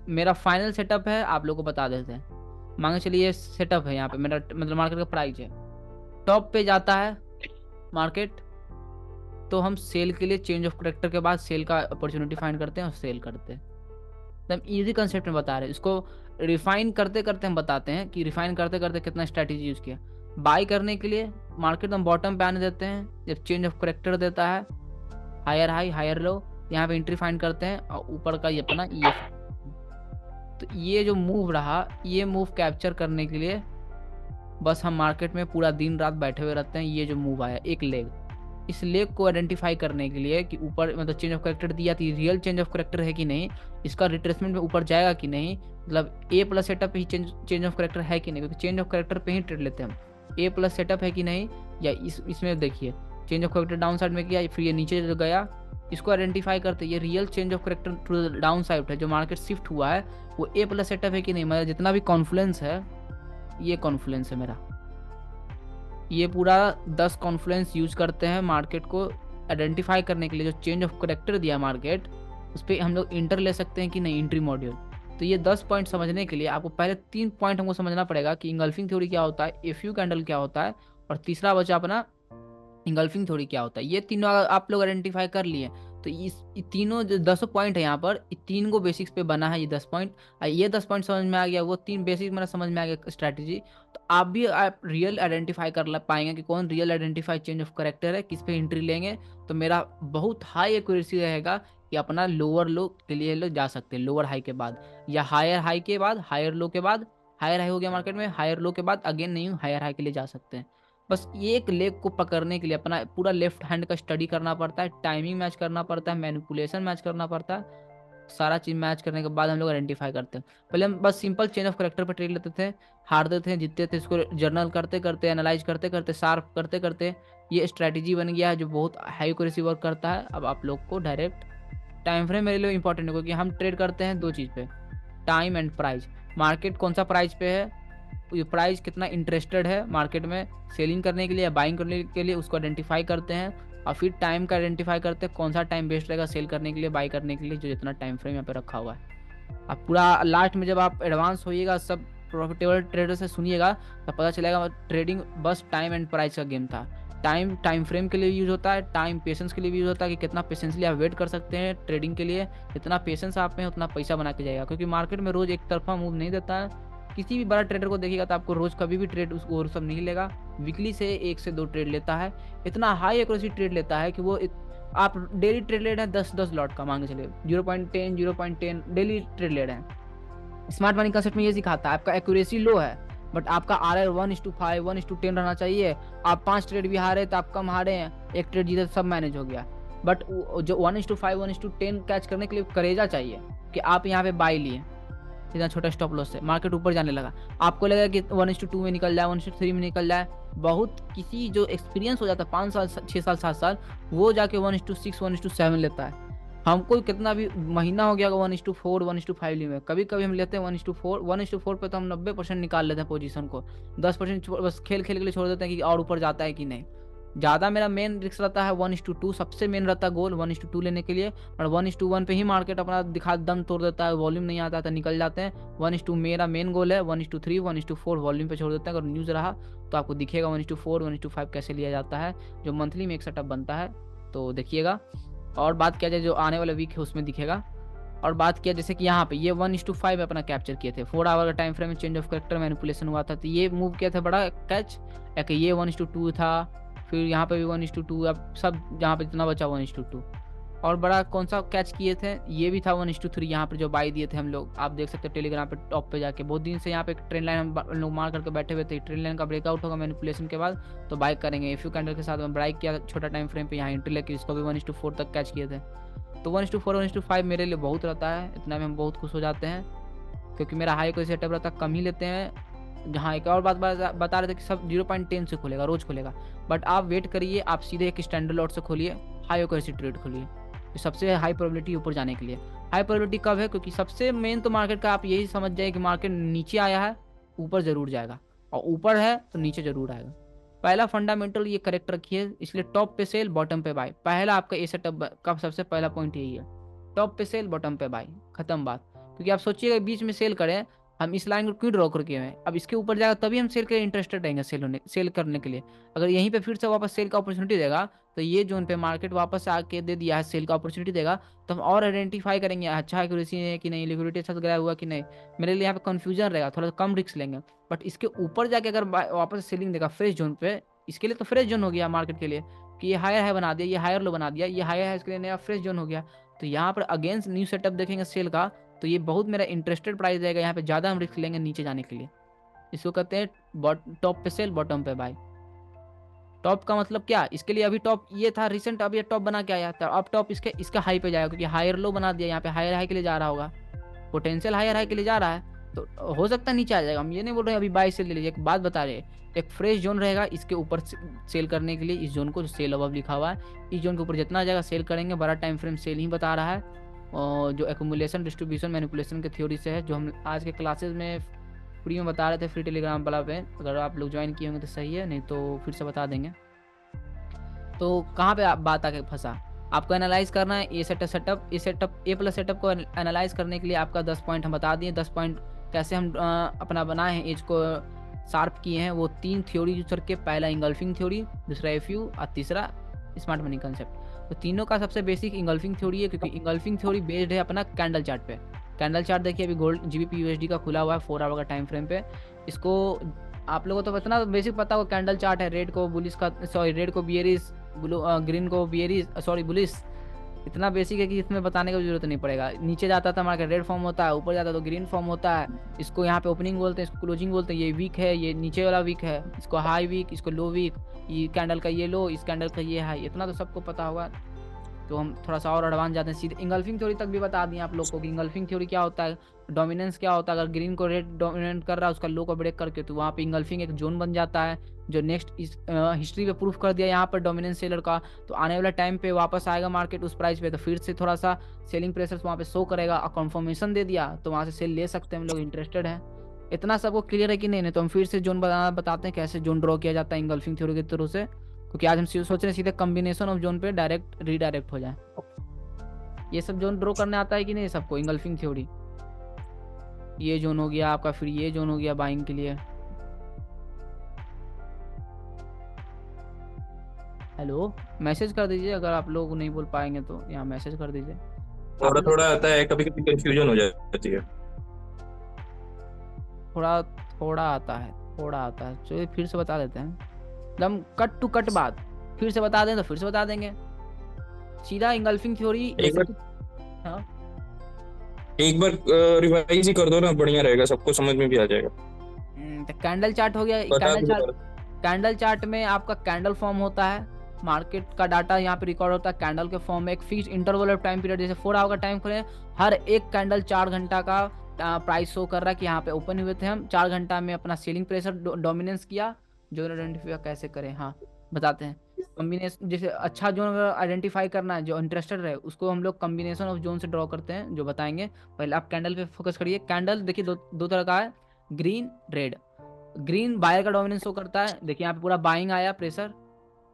मेरा final setup है, आप लोगों को बता देते हैं। मांगे चलिए ये सेटअप है, यहाँ पे मेरा मतलब मार्केट का प्राइस है, टॉप पे जाता है मार्केट, तो हम सेल के लिए चेंज ऑफ करेक्टर के बाद सेल का अपॉर्चुनिटी फाइंड करते हैं और सेल करते हैं। एकदम इजी कंसेप्ट में बता रहे हैं इसको। रिफाइन करते करते हम बताते हैं कि रिफाइन करते करते कितना स्ट्रैटेजी यूज किया। बाई करने के लिए मार्केट हम बॉटम पे आने देते हैं, जब चेंज ऑफ करेक्टर देता है, हायर हाई हायर लो, यहाँ पे एंट्री फाइंड करते हैं और ऊपर का ये अपना ये। तो ये जो मूव रहा, ये मूव कैप्चर करने के लिए बस हम मार्केट में पूरा दिन रात बैठे हुए रहते हैं। ये जो मूव आया एक लेग, इस लेग को आइडेंटिफाई करने के लिए कि ऊपर मतलब चेंज ऑफ करेक्टर दिया थी, रियल चेंज ऑफ करेक्टर है कि नहीं, इसका रिट्रेसमेंट में ऊपर जाएगा कि नहीं, मतलब ए प्लस सेटअप पे ही चेंज ऑफ करेक्टर है कि नहीं, क्योंकि चेंज ऑफ करेक्टर पे ही ट्रेड लेते हैं हम। ए प्लस सेटअप है कि नहीं, या इसमें देखिए change of character down side में किया, फिर ये नीचे जो गया, इसको आइडेंटिफाई करते ये real change of character to the down side है, जो मार्केट शिफ्ट हुआ है वो ए प्लस सेटअप है कि नहीं। मतलब जितना भी कॉन्फ्लुएंस है, ये कॉन्फ्लुएंस है मेरा, ये पूरा 10 कॉन्फ्लुएंस यूज करते हैं मार्केट को आइडेंटिफाई करने के लिए। जो चेंज ऑफ करेक्टर दिया मार्केट, उस पर हम लोग इंटर ले सकते हैं कि नहीं, एंट्री मॉड्यूल। तो ये 10 पॉइंट समझने के लिए आपको पहले 3 पॉइंट हमको समझना पड़ेगा कि इंगल्फिंग थ्योरी क्या होता है, एफयू कैंडल क्या होता है, और तीसरा बचा अपना इंगल्फिंग थ्योरी क्या होता है। ये तीनों अगर आप लोग आइडेंटिफाई कर लिए तो ये तीनों जो 10 पॉइंट है यहाँ पर, ये तीन को बेसिक्स पे बना है ये 10 पॉइंट। ये 10 पॉइंट समझ में आ गया, वो 3 बेसिक मेरा समझ में आ गया स्ट्रैटेजी, तो आप रियल आइडेंटिफाई कर पाएंगे कि कौन real identify change of character है, किस पे एंट्री लेंगे। तो मेरा बहुत हाई एक्यूरेसी रहेगा कि अपना लोअर लो के लिए लोग जा सकते हैं, लोअर हाई के बाद या हायर हाई के बाद, हायर लो के बाद, हायर हाई हो गया मार्केट में, हायर लो के बाद अगेन नहीं हायर हाई के लिए जा सकते हैं। बस ये एक लेग को पकड़ने के लिए अपना पूरा लेफ्ट हैंड का स्टडी करना पड़ता है, टाइमिंग मैच करना पड़ता है, मैनिपुलेशन मैच करना पड़ता है। सारा चीज मैच करने के बाद हम लोग आइडेंटिफाई करते हैं। पहले हम बस सिंपल चेंज ऑफ करेक्टर पर ट्रेड लेते थे, हारते थे जीतते थे, इसको जर्नल करते करते, एनालाइज करते करते, शार्प करते करते ये स्ट्रैटेजी बन गया है जो बहुत हाई एक्यूरेसी वर्क करता है। अब आप लोग को डायरेक्ट टाइम फ्रेम मेरे लिए इंपॉर्टेंट है, क्योंकि हम ट्रेड करते हैं दो चीज़ पे, टाइम एंड प्राइस। मार्केट कौन सा प्राइस पे है, ये प्राइस कितना इंटरेस्टेड है मार्केट में सेलिंग करने के लिए या बाइंग करने के लिए, उसको आइडेंटिफाई करते हैं। और फिर टाइम का आइडेंटिफाई करते हैं कौन सा टाइम बेस्ट रहेगा सेल करने के लिए, बाई करने के लिए, जो जितना टाइम फ्रेम यहाँ पे रखा हुआ है। अब पूरा लास्ट में जब आप एडवांस होइएगा, सब प्रॉफिटेबल ट्रेडर से सुनिएगा, तब पता चलेगा ट्रेडिंग बस टाइम एंड प्राइस का गेम था। टाइम फ्रेम के लिए यूज होता है, टाइम पेशेंस के लिए भी यूज होता है कि कितना पेशेंसली आप वेट कर सकते हैं ट्रेडिंग के लिए। जितना पेशेंस आप में उतना पैसा बना के जाएगा, क्योंकि मार्केट में रोज एक तरफा मूव नहीं देता है। किसी भी बड़ा ट्रेडर को देखिएगा तो आपको रोज कभी भी ट्रेड उसको और सब नहीं लेगा, वीकली से 1 से 2 ट्रेड लेता है। इतना हाई एक्यूरेसी ट्रेड लेता है कि वो आप डेली ट्रेड ले रहे हैं 10-10 लॉट का, मांगे चलिए 0.10 डेली ट्रेड ले रहे हैं। स्मार्ट मनी कंसेप्ट में ये सिखाता है आपका एक्यूरेसी लो है, बट आपका RR 1:5 1:10 रहना चाहिए। आप 5 ट्रेड भी हारे तो आप कम हारे हैं, एक ट्रेड जीते सब मैनेज हो गया। बट जो 1:5 1:10 कैच करने के लिए करेजा चाहिए कि आप यहाँ पे बाई लिए, इतना छोटा स्टॉप लॉस से मार्केट ऊपर जाने लगा, आपको लगा कि 1:2 में निकल जाए, 1:3 में निकल जाए। बहुत किसी जो एक्सपीरियंस हो जाता है 5 साल 6 साल 7 साल, वो जाके 1:6 1:7 लेता है। हमको कितना भी महीना हो गया 1:4 1:5 ली में, कभी कभी हम लेते हैं 1:4 1:4 पे तो हम 90% निकाल लेते हैं पोजीशन को, 10% बस खेल खेल के लिए छोड़ देते हैं कि और ऊपर जाता है कि नहीं। ज़्यादा मेरा मेन रिस्क रहता है 1:2, सबसे मेन रहता है गोल 1:2 लेने के लिए। और 1:1 पे ही मार्केट अपना दिखा दम तोड़ देता है, वॉल्यूम नहीं आता तो निकल जाते हैं। 1:2 मेरा मेन गोल है, 1:3 1:4 वॉल्यूम पे छोड़ देते हैं। अगर न्यूज़ रहा तो आपको दिखेगा 1:4 1:5 कैसे लिया जाता है, जो मंथली में एक सेटअप बनता है, तो देखिएगा। और बात किया जाए जो आने वाला वीक है उसमें दिखेगा। और बात किया जैसे कि यहाँ पे ये 1:5 अपना कैप्चर किए थे, 4 आवर का टाइम फ्रेम में चेंज ऑफ करेक्टर मैनिपुलेशन हुआ था, तो ये मूव किया था बड़ा कैच। एक ये 1:2 था, फिर यहाँ पे भी 1:2, अब सब जहाँ पे जितना बचा 1:2। और बड़ा कौन सा कैच किए थे, ये भी था 1:3, यहाँ पे जो बाई दिए थे हम लोग, आप देख सकते हैं टेलीग्राम पे टॉप पे जाके। बहुत दिन से यहाँ पे एक ट्रेंड लाइन हम लोग मार करके बैठे हुए थे, ट्रेंड लाइन का ब्रेकआउट होगा मैनिपुलेशन के बाद तो बाई करेंगे। एफयू कैंडल के साथ में ब्राइक किया छोटा टाइम फ्रेम पे, यहाँ एंट्री लेके इसको भी 1:4 तक कैच किए थे। तो 1:4 1:5 मेरे लिए बहुत रहता है, इतना में हम बहुत खुश हो जाते हैं, क्योंकि मेरा हाई कोई सेटअप रहता कम ही लेते हैं। जहाँ एक और बात बता रहे थे कि सब 0.10 से खोलेगा, रोज खोलेगा, बट आप वेट करिए, आप सीधे एक स्टैंडर्ड लॉट से खोलिए, हाई एक्यूरेसी ट्रेड खोलिए, तो सबसे हाई प्रोबेबिलिटी ऊपर जाने के लिए। हाई प्रोबेबिलिटी कब है, क्योंकि सबसे मेन तो मार्केट का आप यही समझ जाए कि मार्केट नीचे आया है ऊपर जरूर जाएगा, और ऊपर है तो नीचे जरूर आएगा। पहला फंडामेंटल ये करेक्ट रखिए, इसलिए टॉप पे सेल बॉटम पे बाय, पहला आपका ए सेटअप का सबसे पहला पॉइंट यही है, टॉप पे सेल बॉटम पे बाय, खत्म बात। क्योंकि आप सोचिएगा बीच में सेल करें, हम इस लाइन को क्यों ड्रॉ करके हैं, अब इसके ऊपर जाएगा तभी हम सेल के लिए इंटरेस्टेड रहेंगे, सेल करने के लिए। अगर यहीं पे फिर से वापस सेल का अपॉर्चुनिटी देगा, तो ये जोन पे मार्केट वापस आके दे दिया है सेल का अपॉर्चुनिटी देगा, तो हम और आइडेंटिफाई करेंगे अच्छा एक्यूरेसी है कि नहीं, लिक्विडिटी अच्छा ग्रैब हुआ कि नहीं। मेरे लिए यहाँ पे कंफ्यूजन रहेगा, थोड़ा कम रिस्क लेंगे। बट इसके ऊपर जाके अगर वापस सेलिंग देगा फ्रेश जोन पे, इसके लिए तो फ्रेश जोन हो गया मार्केट के लिए, कि ये हायर हाई बना दिया, ये हायर लो बना दिया, ये हायर हाई इसके लिए नया फ्रेश जोन हो गया। तो यहाँ पर अगेंस्ट न्यू सेटअप देखेंगे सेल का, तो ये बहुत मेरा इंटरेस्टेड प्राइस रहेगा, यहाँ पे ज़्यादा हम रिस्क लेंगे नीचे जाने के लिए। इसको कहते हैं टॉप पे सेल, बॉटम पे बाय। टॉप का मतलब क्या, इसके लिए अभी टॉप ये था रिसेंट, अब ये टॉप बना के आया था, अब टॉप इसका हाई पे जाएगा, क्योंकि हायर लो बना दिया, यहाँ पे हायर हाई के लिए जा रहा होगा, पोटेंशियल हायर हाई के लिए जा रहा है, तो हो सकता है नीचे आ जाएगा। हम ये नहीं बोल रहे अभी बाय सेल ले लीजिए, एक बात बता रहे, एक फ्रेश जोन रहेगा इसके ऊपर सेल करने के लिए, इस जोन को जो सेल अब लिखा हुआ है, इस जोन के ऊपर जितना जाएगा सेल करेंगे। बड़ा टाइम फ्रेम सेल ही बता रहा है, और जो एक्यूमुलेशन डिस्ट्रीब्यूशन मैनिपुलेशन के थ्योरी से है, जो हम आज के क्लासेस में फ्री में बता रहे थे, फ्री टेलीग्राम वाला पे, अगर आप लोग ज्वाइन किए होंगे तो सही है, नहीं तो फिर से बता देंगे। तो कहाँ पे आप बात आके फंसा, आपको एनालाइज करना है ए सेटअप ए प्लस सेटअप को एनालाइज करने के लिए आपका 10 पॉइंट हम बता दिए। 10 पॉइंट कैसे हम अपना बनाए हैं, एज को शार्प किए हैं, वो 3 थ्योरी यूज करके, पहला इंगल्फिंग थ्योरी, दूसरा एफयू और तीसरा स्मार्ट मनी कंसेप्ट। तो तीनों का सबसे बेसिक इंगल्फिंग थ्योरी है, क्योंकि इंगल्फिंग थ्योरी बेस्ड है अपना कैंडल चार्ट पे। कैंडल चार्ट देखिए अभी गोल्ड GBP USD का खुला हुआ है 4 आवर का टाइम फ्रेम पे। इसको आप लोगों को तो इतना बेसिक पता होगा, कैंडल चार्ट है, रेड को बुलिस का, सॉरी रेड को बियरिस, ग्रीन को बियरिस, सॉरी बुलिस। इतना बेसिक है कि इसमें बताने की जरूरत नहीं पड़ेगा। नीचे जाता था मार्केट रेड फॉर्म होता है, ऊपर जाता तो ग्रीन फॉर्म होता है। इसको यहाँ पे ओपनिंग बोलते हैं, इसको क्लोजिंग बोलते हैं। ये वीक है, ये नीचे वाला वीक है, इसको हाई वीक, इसको लो वीक, ये कैंडल का ये लो, इस कैंडल का ये हाई, इतना तो सबको पता होगा। तो हम थोड़ा सा और एडवांस जाते हैं, सीधे इंगल्फिंग थ्योरी तक भी बता दिए आप लोग को कि इंगल्फिंग थ्योरी क्या होता है, डोमिनेंस क्या होता है। अगर ग्रीन को रेड डोमिनेट कर रहा है, उसका लो को ब्रेक करके, तो वहाँ पे इंगल्फिंग एक जोन बन जाता है, जो नेक्स्ट इस हिस्ट्री पे प्रूफ कर दिया यहाँ पर डोमिनेंस सेलर का। तो आने वाला टाइम पे वापस आएगा मार्केट उस प्राइस पे, तो फिर से थोड़ा सा सेलिंग प्रेशर वहाँ पे शो करेगा, और कंफर्मेशन दे दिया तो वहाँ से सेल ले सकते हैं हम लोग, इंटरेस्टेड है। इतना सबको क्लियर है कि नहीं? नहीं तो हम फिर से जोन बताते हैं कैसे जोन ड्रॉ किया जाता है इंगल्फिंग थ्योरी के थ्रू से, क्योंकि आज हम सोच रहे हैं सीधे कम्बिनेशन ऑफ जोन पे डायरेक्ट रीडायरेक्ट हो जाए। ये सब जोन ड्रॉ करने आता है कि नहीं सबको? इंगल्फिंग थ्योरी, ये जोन हो गया आपका, फिर ये जोन हो गया बाइंग के लिए। हेलो, मैसेज कर दीजिए अगर आप लोग नहीं बोल पाएंगे तो, यहाँ मैसेज कर दीजिए। थोड़ा थोड़ा आता है, कभी कभी कंफ्यूजन हो जाती है। थोड़ा थोड़ा आता है, थोड़ा आता है, चलिए फिर से बता देते हैं, एकदम कट टू कट बात। फिर से बता दें तो फिर से बता देंगे सीधा। इंगल्फिंग थ्योरी एक जैसे बार कि, हाँ एक बार रिवाइज ही कर दो ना, बढ़िया रहेगा, सबको समझ में भी आ जाएगा। तो कैंडल चार्ट हो गया। बता दो दोबारा। कैंडल चार्ट में आपका कैंडल फॉर्म होता है, मार्केट का डाटा यहाँ पे रिकॉर्ड होता है कैंडल के फॉर्म में। एक fix interval of time period, जैसे 4 आवर का टाइम फ्रेम, हर एक कैंडल 4 घंटा का प्राइस शो कर रहा है कि यहाँ पे ओपन हुए थे हम, 4 घंटा में अपना सेलिंग प्रेशर डोमिनेंस किया। जोन आइडेंटिफाई कैसे करें, हाँ बताते हैं। कॉम्बिनेशन, जैसे अच्छा जोन आइडेंटिफाई करना है, जो इंटरेस्टेड रहे उसको हम लोग कॉम्बिनेशन ऑफ जोन से ड्रॉ करते हैं, जो बताएंगे। पहले आप कैंडल पे फोकस करिए। कैंडल देखिए दो तरह का है, ग्रीन रेड। ग्रीन बायर का डोमिनेंस शो करता है, देखिए यहाँ पे पूरा बाइंग आया प्रेशर,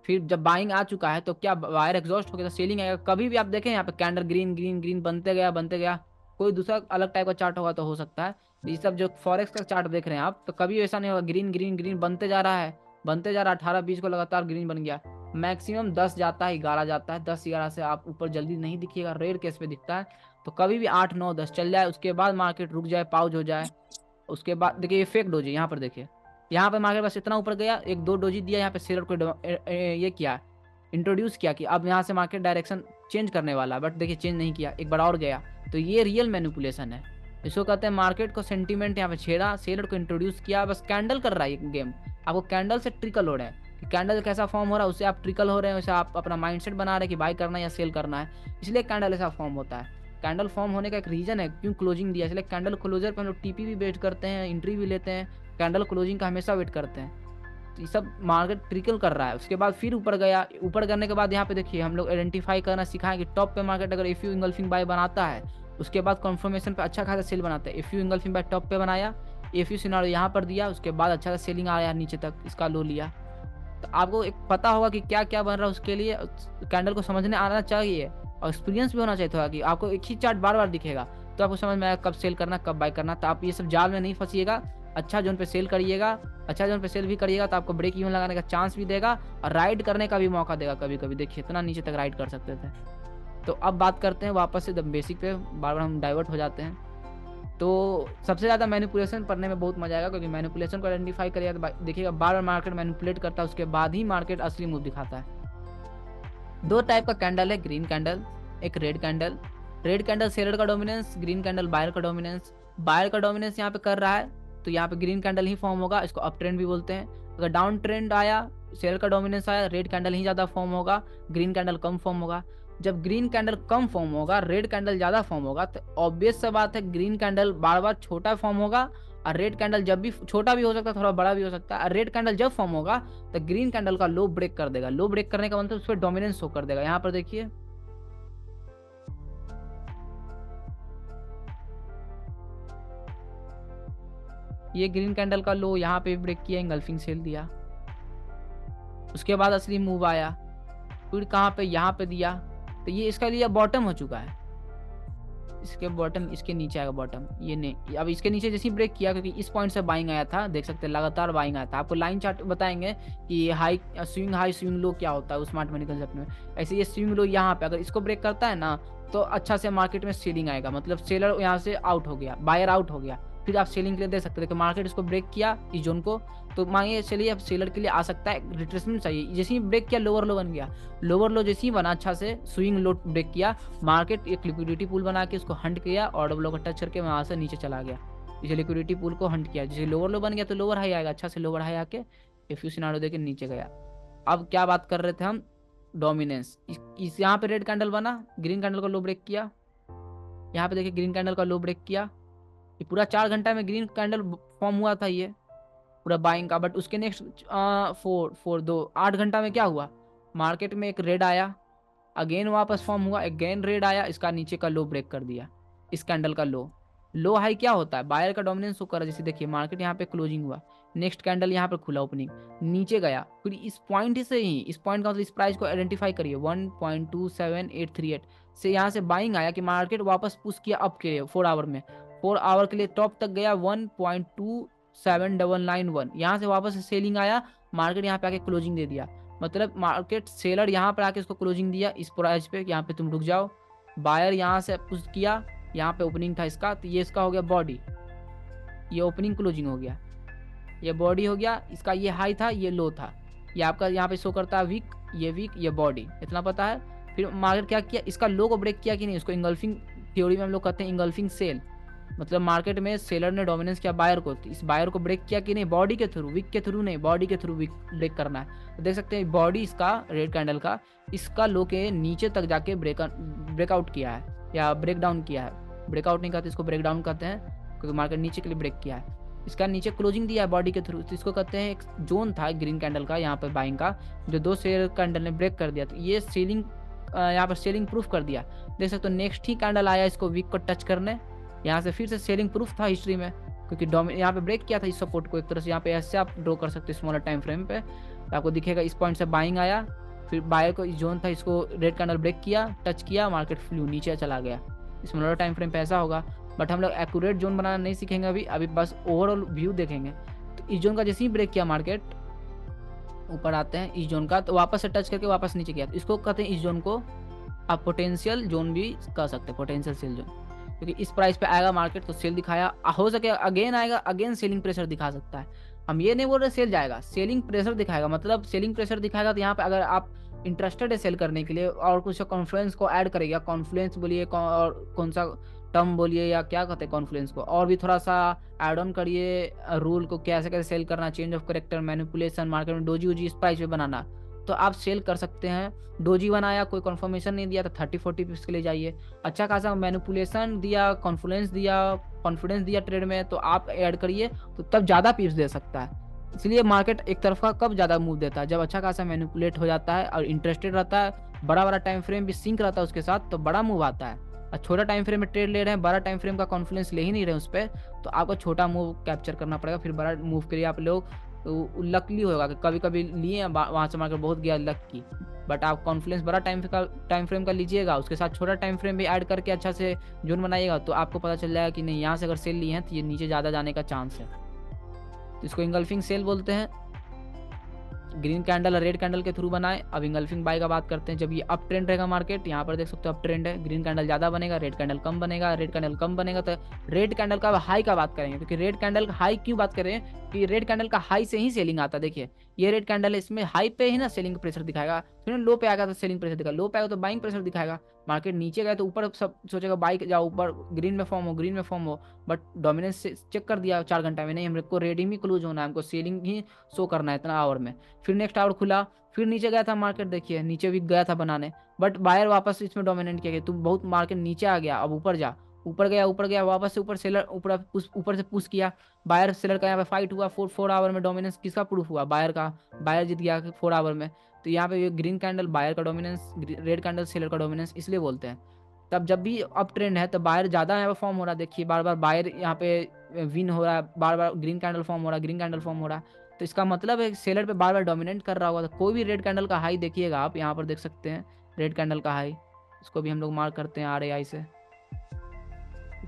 फिर जब बाइंग आ चुका है तो क्या वायर एग्जॉस्ट हो गया तो सेलिंग आएगा। कभी भी आप देखें यहाँ पे कैंडल ग्रीन ग्रीन ग्रीन बनते गया, कोई दूसरा अलग टाइप का चार्ट होगा तो हो सकता है। ये सब जो फॉरेक्स का चार्ट देख रहे हैं आप, तो कभी ऐसा नहीं होगा ग्रीन ग्रीन ग्रीन बनते जा रहा है, बनते जा रहा है, 18-20 को लगातार ग्रीन बन गया। मैक्सिमम 10 जाता है, 11 जाता है, 10-11 से आप ऊपर जल्दी नहीं दिखिएगा, रेयर केस पे दिखता है। तो कभी भी 8-9-10 चल जाए, उसके बाद मार्केट रुक जाए, पाउज हो जाए, उसके बाद देखिए ये फेक डोजी। यहाँ पर देखिए, यहाँ पे मार्केट बस इतना ऊपर गया, एक दो डोजी दिया, यहाँ पे सेलर को ये किया, इंट्रोड्यूस किया कि अब यहाँ से मार्केट डायरेक्शन चेंज करने वाला है, बट देखिए चेंज नहीं किया, एक बार और गया। तो ये रियल मैनिपुलेशन है, इसको कहते हैं मार्केट को सेंटीमेंट यहाँ पे छेड़ा, सेलर को इंट्रोड्यूस किया, बस कैंडल कर रहा है ये गेम। आपको कैंडल से ट्रिकल हो रहे हैं कि कैंडल कैसा फॉर्म हो रहा है, उससे आप ट्रिकल हो रहे हैं, उससे आप अपना माइंडसेट बना रहे हैं कि बाई करना है या सेल करना है, इसलिए कैंडल ऐसा फॉर्म होता है। कैंडल फॉर्म होने का एक रीजन है, क्यों क्लोजिंग दिया, इसलिए कैंडल क्लोजर पे हम लोग टीपी भी वेट करते हैं, एंट्री भी लेते हैं, कैंडल क्लोजिंग का हमेशा वेट करते हैं। तो ये सब मार्केट ट्रिकल कर रहा है। उसके बाद फिर ऊपर गया, ऊपर करने के बाद यहाँ पे देखिए हम लोग आइडेंटिफाई करना सिखाएं कि टॉप पे मार्केट अगर एफयू इंगल्फिंग बाय बनाता है, उसके बाद कंफर्मेशन पे अच्छा खासा सेल बनाता है। एफयू इंगल्फिंग बाय टॉप पे बनाया, एफयू सिनारियो यहाँ पर दिया, उसके बाद अच्छा सा सेलिंग आया नीचे तक, इसका लो लिया। तो आपको एक पता होगा कि क्या क्या बन रहा है, उसके लिए कैंडल को समझने आना चाहिए और एक्सपीरियंस भी होना चाहिए थोड़ा, कि आपको एक ही चार्ट बार बार दिखेगा, तो आपको समझ में आएगा कब सेल करना, कब बाय करना। तो आप ये सब जाल में नहीं फंसिएगा, अच्छा जोन पे सेल करिएगा। अच्छा जोन पे सेल भी करिएगा तो आपको ब्रेक इवन लगाने का चांस भी देगा और राइड करने का भी मौका देगा। कभी कभी देखिए इतना नीचे तक राइड कर सकते थे। तो अब बात करते हैं वापस से द बेसिक पे, बार बार हम डाइवर्ट हो जाते हैं। तो सबसे ज़्यादा मैनिपुलेशन पढ़ने में बहुत मजा आएगा, क्योंकि मैनिपुलेशन को आइडेंटिफाई करिएगा तो देखिएगा बार बार मार्केट मैनिपुलेट करता है, उसके बाद ही मार्केट असली मूव दिखाता है। दो टाइप का कैंडल है, ग्रीन कैंडल, एक red candle. Red candle seller का डोमिनेंस, ग्रीन कैंडल बायर का डोमिनेंस। बायर का डोमिनेंस यहाँ पे कर रहा है तो यहाँ पे ग्रीन कैंडल ही फॉर्म होगा, इसको अप ट्रेंड भी बोलते हैं। अगर डाउन ट्रेंड आया, सेलर का डोमिनेंस आया, रेड कैंडल ही ज़्यादा फॉर्म होगा, ग्रीन कैंडल कम फॉर्म होगा। जब ग्रीन कैंडल कम फॉर्म होगा, रेड कैंडल ज़्यादा फॉर्म होगा, तो ऑब्वियस सा बात है ग्रीन कैंडल बार बार छोटा फॉर्म होगा और रेड कैंडल जब भी छोटा भी हो सकता है, थोड़ा बड़ा भी हो सकता है। और रेड कैंडल जब फॉर्म होगा तो ग्रीन कैंडल का लो ब्रेक कर देगा। लो ब्रेक करने का मतलब उस पर डोमिनेंस शो कर देगा। यहाँ पर देखिए ये ग्रीन कैंडल का लो यहाँ पे ब्रेक किया, इंगल्फिंग सेल दिया। उसके बाद असली मूव आया, फिर कहाँ पे, यहाँ पे दिया। तो ये इसका लिए बॉटम हो चुका है, इसके बॉटम, इसके नीचे आएगा बॉटम, ये नहीं। अब इसके नीचे जैसे ही ब्रेक किया, क्योंकि इस पॉइंट से बाइंग आया था, देख सकते हैं लगातार बाइंग आया था। आपको लाइन चार्ट बताएंगे कि हाई स्विंग लो क्या होता है स्मार्ट मनी कंसेप्ट में। ऐसे ये स्विंग लो यहाँ पे अगर इसको ब्रेक करता है ना, तो अच्छा से मार्केट में सेलिंग आएगा, मतलब सेलर यहाँ से आउट हो गया, बायर आउट हो गया, फिर आप सेलिंग के लिए दे सकते हैं। मार्केट इसको ब्रेक किया इस जोन को, तो मानिए चलिए अब सेलर के लिए आ सकता है, रिट्रेसमेंट चाहिए। जैसे ही ब्रेक किया लोअर लो बन गया, लोअर लो जैसे ही बना अच्छा से स्विंग लो ब्रेक किया, मार्केट एक लिक्विडिटी पूल बना के उसको हंट किया, ऑर्डर ब्लॉक टच करके वहाँ से नीचे चला गया। इसे लिक्विडिटी पूल को हंट किया, जैसे लोअर लो बन गया तो लोअर हाई आएगा, अच्छा से लोअर हाई आके एफ यू सिनारियो देके नीचे गया। अब क्या बात कर रहे थे हम, डोमिनेंस। इस यहाँ पे रेड कैंडल बना, ग्रीन कैंडल का लो ब्रेक किया, यहाँ पे देखिए ग्रीन कैंडल का लो ब्रेक किया। ये पूरा 4 घंटा में ग्रीन कैंडल फॉर्म हुआ था ये पूरा बाइंग का। बट उसके नेक्स्ट 8 घंटा में क्या हुआ, मार्केट में एक रेड आया, अगेन वापस फॉर्म हुआ, अगेन रेड आया, इसका नीचे का लो ब्रेक कर दिया। इस कैंडल का लो हाई क्या होता है, बायर का डोमिनेंस शो कर रहा है। जैसे देखिए मार्केट यहाँ पे क्लोजिंग हुआ, नेक्स्ट कैंडल यहाँ पे खुला ओपनिंग, नीचे गया, फिर इस पॉइंट से ही, इस पॉइंट का मतलब इस प्राइस को आइडेंटिफाई करिए 1.27838 से यहाँ से बाइंग आया कि मार्केट वापस पुश किया अप के लिए 4 आवर में, 4 आवर के लिए टॉप तक गया 1.27991, यहाँ से वापस सेलिंग आया, मार्केट यहाँ पे आके क्लोजिंग दे दिया। मतलब मार्केट सेलर यहाँ पर आके इसको क्लोजिंग दिया इस प्राइस पे, यहाँ पे तुम रुक जाओ। बायर यहाँ से पुश किया, यहाँ पे ओपनिंग था इसका, तो ये इसका हो गया बॉडी, ये ओपनिंग क्लोजिंग हो गया, ये बॉडी हो गया। इसका ये हाई था, ये लो था, ये आपका यहाँ पे शो करता है वीक, ये बॉडी, इतना पता है। फिर मार्केट क्या किया, इसका लो को ब्रेक किया कि नहीं, इसको इंगल्फिंग थ्योरी में हम लोग कहते हैं इंगल्फिंग सेल, मतलब मार्केट में सेलर ने डोमिनेंस किया बायर को, इस बायर को ब्रेक किया कि नहीं, बॉडी के थ्रू, वीक के थ्रू नहीं, बॉडी के थ्रू ब्रेक करना है। तो देख सकते हैं बॉडी इसका रेड कैंडल का, इसका लो के नीचे तक जाके ब्रेकआउट किया है या ब्रेक डाउन किया है। ब्रेकआउट नहीं कहते, इसको ब्रेक डाउन कहते हैं, क्योंकि मार्केट नीचे के लिए ब्रेक किया है। इसका नीचे क्लोजिंग दिया है बॉडी के थ्रू, तो इसको कहते हैं एक जोन था ग्रीन कैंडल का यहाँ पे बाइंग का, जो 2 शेयर कैंडल ने ब्रेक कर दिया, तो ये सेलिंग यहाँ पर सेलिंग प्रूफ कर दिया। देख सकते हो नेक्स्ट ही कैंडल आया इसको वीक को टच करने, यहाँ से फिर से सेलिंग प्रूफ था हिस्ट्री में, क्योंकि यहाँ पे ब्रेक किया था इस सपोर्ट को एक तरह से। यहाँ पे ऐसे आप ड्रॉ कर सकते हैं स्मॉलर टाइम फ्रेम पे, तो आपको दिखेगा इस पॉइंट से बाइंग आया, फिर बायर को इस जोन था, इसको रेड कैंडल ब्रेक किया, टच किया, मार्केट फ्लू नीचे चला गया। स्मॉलर टाइम फ्रेम पे ऐसा होगा, बट हम लोग एक्यूरेट जोन बनाना नहीं सीखेंगे अभी बस ओवरऑल व्यू देखेंगे। तो इस जोन का जैसे ही ब्रेक किया मार्केट, ऊपर आते हैं इस जोन का, तो वापस से टच करके वापस नीचे गया, तो इसको कहते हैं इस जोन को आप पोटेंशियल जोन भी कह सकते हैं, पोटेंशियल सेल जोन, क्योंकि इस प्राइस पे आएगा मार्केट तो सेल दिखाया, हो सके अगेन आएगा, अगेन सेलिंग प्रेशर दिखा सकता है। हम ये नहीं बोल रहे सेल जाएगा, सेलिंग प्रेशर दिखाएगा, मतलब सेलिंग प्रेशर दिखाएगा। तो यहाँ पे अगर आप इंटरेस्टेड है सेल करने के लिए और कुछ कॉन्फ्लुएंस को ऐड करेगा, कॉन्फ्लुएंस बोलिए और कौन सा टर्म बोलिए या क्या कहते हैं कॉन्फ्लुएंस को, और भी थोड़ा सा ऐड ऑन करिए रूल को, कैसे कैसे सेल करना, change of character, manipulation, market में डोजी वोजी इस प्राइस पे बनाना, तो आप सेल कर सकते हैं। डोजी बनाया, कोई कन्फर्मेशन नहीं दिया तो 30-40 पिप्स के लिए जाइए। अच्छा खासा मैनिपुलेशन दिया, कॉन्फिडेंस दिया ट्रेड में, तो आप ऐड करिए, तो तब ज़्यादा पिप्स दे सकता है। इसलिए मार्केट एक तरफा कब ज़्यादा मूव देता है, जब अच्छा खासा मैनिपुलेट हो जाता है और इंटरेस्टेड रहता है, बड़ा टाइम फ्रेम भी सिंक रहता है उसके साथ, तो बड़ा मूव आता है। और छोटा टाइम फ्रेम में ट्रेड ले रहे हैं, बड़ा टाइम फ्रेम का कॉन्फिडेंस ले ही नहीं रहे उस पर, तो आपको छोटा मूव कैप्चर करना पड़ेगा। फिर बड़ा मूव के लिए आप लोग लकली होगा कि कभी कभी लिए वहाँ से मार्केट बहुत गया लक की। बट आप कॉन्फ्लुएंस बड़ा टाइम फ्रेम का लीजिएगा, उसके साथ छोटा टाइम फ्रेम भी ऐड करके अच्छा से जोन बनाइएगा, तो आपको पता चल जाएगा कि नहीं यहाँ से अगर सेल लिए हैं तो ये नीचे ज़्यादा जाने का चांस है। तो इसको इंगल्फिंग सेल बोलते हैं। ग्रीन कैंडल और रेड कैंडल के थ्रू बनाए। अब इंगल्फिंग बाय का बात करते हैं। जब ये अप ट्रेंड रहेगा मार्केट, यहाँ पर देख सकते हो अप ट्रेंड है, ग्रीन कैंडल ज़्यादा बनेगा, रेड कैंडल कम बनेगा, रेड कैंडल कम बनेगा, तो रेड कैंडल का हाई का बात करेंगे, क्योंकि रेड कैंडल हाई क्यों बात करें कि रेड कैंडल का हाई से ही सेलिंग आता है। देखिए ये रेड कैंडल है, इसमें हाई पे ही ना सेलिंग प्रेशर दिखाएगा, फिर लो पे आएगा तो सेलिंग प्रेशर दिखाएगा, लो पे आएगा तो बाइंग प्रेशर दिखाएगा। मार्केट नीचे गया तो ऊपर सब सोचेगा बाई जाओ, ऊपर ग्रीन में फॉर्म हो, ग्रीन में फॉर्म हो, बट डोमिनेंस चेक कर दिया 4 घंटा में, नहीं हमको रेडिंग ही क्लोज होना है, हमको सेलिंग ही शो करना है इतना आवर में। फिर नेक्स्ट आवर खुला, फिर नीचे गया था मार्केट, देखिए नीचे भी गया था बनाने, बट बायर वापस इसमें डोमिनेट किया गया, तो बहुत मार्केट नीचे आ गया, अब ऊपर जा, ऊपर गया वापस से, ऊपर सेलर ऊपर से पुश किया, बायर सेलर का यहाँ पे फाइट हुआ, 4 आवर में डोमिनेंस किसका प्रूफ हुआ, बायर का, बायर जीत गया 4 आवर में। तो यहाँ पे ये ग्रीन कैंडल बायर का डोमिनेंस, रेड कैंडल सेलर का डोमिनेंस इसलिए बोलते हैं। तब जब भी अप ट्रेंड है तो बायर ज़्यादा यहाँ पे फॉर्म हो रहा है, देखिए बार बार बायर यहाँ पे विन हो रहा है, बार बार ग्रीन कैंडल फॉर्म हो रहा है, ग्रीन कैंडल फॉर्म हो रहा है, तो इसका मतलब है सेलर पे बार बार डोमिनेट कर रहा होगा। तो कोई भी रेड कैंडल का हाई देखिएगा आप, यहाँ पर देख सकते हैं रेड कैंडल का हाई, इसको भी हम लोग मार्क करते हैं RAI से,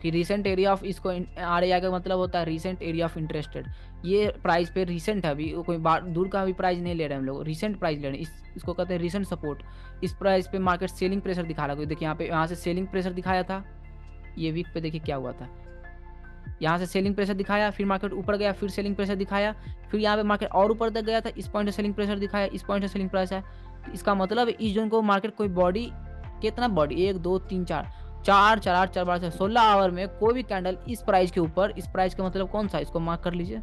कि रिसेंट एरिया ऑफ, इसको RAI का मतलब होता है रिसेंट एरिया ऑफ इंटरेस्टेड। ये प्राइस पे रिसेंट है, अभी कोई दूर का भी प्राइस नहीं ले रहे हैं हम लोग, रिसेंट प्राइस ले रहे हैं, इसको कहते हैं रिसेंट सपोर्ट। इस प्राइस पे मार्केट सेलिंग प्रेशर दिखा रहा है, देखिए यहाँ पे, यहाँ से सेलिंग प्रेशर दिखाया था, ये वीक पे देखिए क्या हुआ था, यहाँ से सेलिंग प्रेशर दिखाया, फिर मार्केट ऊपर गया, फिर सेलिंग प्रेशर दिखाया, फिर यहाँ पे मार्केट और ऊपर तक गया था, इस पॉइंट से सेलिंग प्रेशर दिखाया, इस पॉइंट से सेलिंग प्रेशर है। तो इसका मतलब इस जोन को मार्केट कोई बॉडी, कितना बॉडी, 1 2 3 4 4 4 4 12 16 आवर में कोई भी कैंडल इस प्राइस के ऊपर, इस प्राइस का मतलब कौन सा, इसको मार्क कर लीजिए